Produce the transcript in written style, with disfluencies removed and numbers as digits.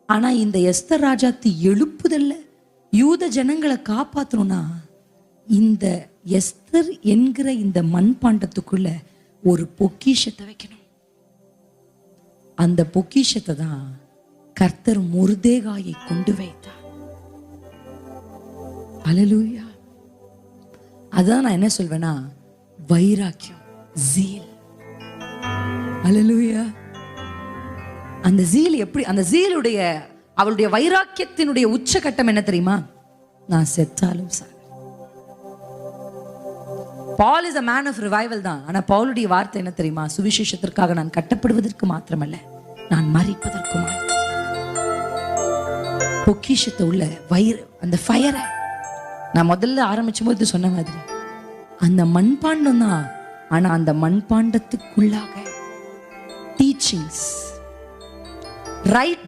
ஆனா இந்த எஸ்தர் ராஜாத்தி எழுப்புதல்ல யூத ஜனங்களை காப்பாற்றணும்னா இந்த எஸ்தர் என்கிற இந்த மண்பாண்டத்துக்குள்ள ஒரு பொக்கிஷத்தை வைக்கணும். அந்த பொக்கிஷத்தை தான் கர்த்தர் மொர்தெகாயை கொண்டு வைத்தார். அல்லேலூயா. அதான் நான் என்ன சொல்வேன்னா, வைராக்கியம், ஜீல். அல்லேலூயா. அந்த ஜீல் எப்படி, அந்த ஜீலுடைய அவளுடைய வைராக்கியத்தினுடைய உச்சகட்டம் என்ன தெரியுமா? நான் செத்தாலும் sir. Paul is a man of revival தான். ஆனா பவுலுடைய வார்த்தை என்ன தெரியுமா? சுவிசேஷத்திற்காக நான் கட்டப்படுவதற்கு மாத்திரமல்ல, நான் மரிப்பதற்குமா. பொக்கிஷத்தை உள்ள அந்த ஃபயரை நான் முதல்ல ஆரம்பிச்சும் போது சொன்ன மாதிரி அந்த மண்பாண்டம் தான். ஆனா அந்த மண்பாண்டத்துக்குள்ளாக டீச்சிங்ஸ், ரைட்